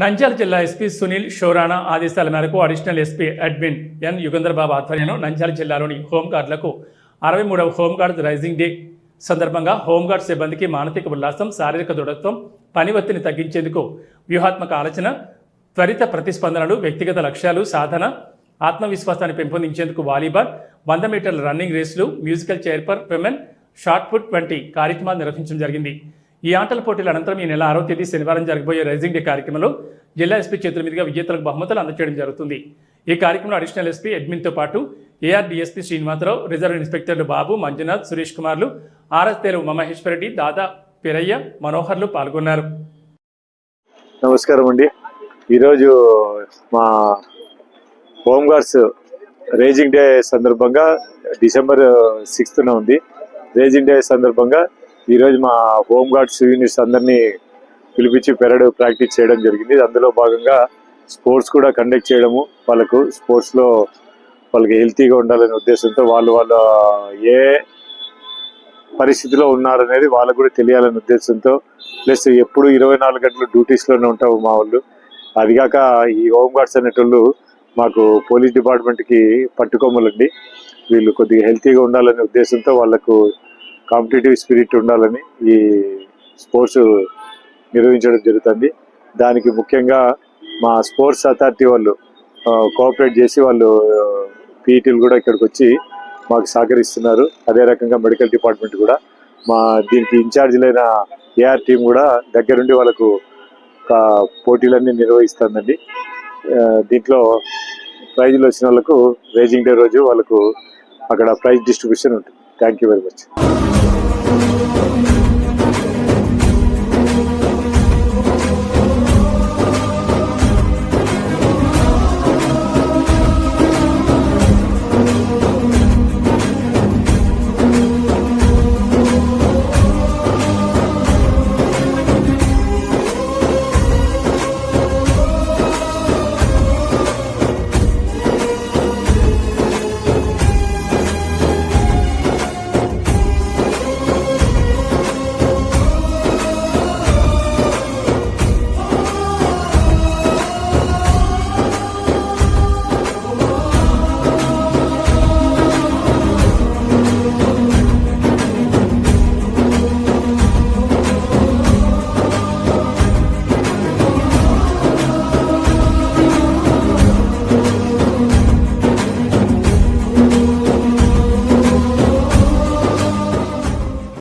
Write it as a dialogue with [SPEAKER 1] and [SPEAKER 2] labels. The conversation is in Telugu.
[SPEAKER 1] నంద్యాల జిల్లా ఎస్పీ సునీల్ షోరానా ఆదేశాల మేరకు అడిషనల్ ఎస్పీ అడ్మిన్ ఎన్ యుగంధర్ బాబు ఆధ్వర్యంలో నంద్యాల జిల్లాలోని హోంగార్డులకు 63వ హోంగార్డ్ రైజింగ్ డే సందర్భంగా హోంగార్డ్ సిబ్బందికి మానసిక ఉల్లాసం, శారీరక దృఢత్వం, పని ఒత్తిడిని తగ్గించేందుకు వ్యూహాత్మక ఆలోచన, త్వరిత ప్రతిస్పందనలు, వ్యక్తిగత లక్ష్యాలు సాధన, ఆత్మవిశ్వాసాన్ని పెంపొందించేందుకు వాలీబాల్, 100 మీటర్ల రన్నింగ్ రేసులు, musical chair for women, shot put వంటి కార్యక్రమాలు నిర్వహించడం జరిగింది. ఈ ఆటల పోటీల అనంతరం ఈ నెల 6వ తేదీ శనివారం జరగబోయే రైజింగ్ డే కార్యక్రమంలో జిల్లా ఎస్పీ చేతుల మీదుగా విజేతలకు బహుమతులు అందజేయడం జరుగుతుంది. ఈ కార్యక్రమంలో అడిషనల్ ఎస్పీ అడ్మిన్తో పాటు ఏఆర్డీఎస్పీ శ్రీనివాసరావు, రిజర్వ్ ఇన్స్పెక్టర్లు బాబు, మంజునాథ్, సురేష్ కుమార్లు, ఆర్ఎస్ తేలు ఉమామహేశ్వరరెడ్డి, దాదా పిరయ్య, మనోహర్లు పాల్గొన్నారు.
[SPEAKER 2] నమస్కారం అండి. ఈరోజు మా హోంగార్డ్స్ రేజింగ్ డే సందర్భంగా డిసెంబర్ 6న ఉంది. రేజింగ్ డే సందర్భంగా ఈరోజు మా హోంగార్డ్స్ యూనిట్స్ అందరినీ పిలిపించి పెరడ్ ప్రాక్టీస్ చేయడం జరిగింది. అందులో భాగంగా స్పోర్ట్స్ కూడా కండక్ట్ చేయడము, వాళ్ళకు స్పోర్ట్స్లో వాళ్ళకి హెల్తీగా ఉండాలనే ఉద్దేశంతో వాళ్ళు ఏ పరిస్థితిలో ఉన్నారనేది వాళ్ళకు కూడా తెలియాలనే ఉద్దేశంతో, ప్లస్ ఎప్పుడు 24 గంటలు డ్యూటీస్లోనే ఉంటాము మా వాళ్ళు. అదిగాక ఈ హోంగార్డ్స్ అనేటోళ్ళు మాకు పోలీస్ డిపార్ట్మెంట్కి పట్టుకోమలండి. వీళ్ళు కొద్దిగా హెల్తీగా ఉండాలనే ఉద్దేశంతో వాళ్ళకు కాంపిటేటివ్ స్పిరిట్ ఉండాలని ఈ స్పోర్ట్స్ నిర్వహించడం జరుగుతుంది. దానికి ముఖ్యంగా మా స్పోర్ట్స్ అథారిటీ వాళ్ళు కోఆపరేట్ చేసి వాళ్ళు పీఈటీలు కూడా ఇక్కడికి వచ్చి మాకు సహకరిస్తున్నారు. అదే రకంగా మెడికల్ డిపార్ట్మెంట్ కూడా దీనికి ఇన్ఛార్జీలైన ఏఆర్ టీం కూడా దగ్గరుండి వాళ్ళకు పోటీలన్నీ నిర్వహిస్తుందండి. దీంట్లో ప్రైజులు వచ్చిన వాళ్ళకు రేజింగ్ డే రోజు వాళ్ళకు అక్కడ ప్రైజ్ డిస్ట్రిబ్యూషన్ ఉంటుంది. Thank you very much.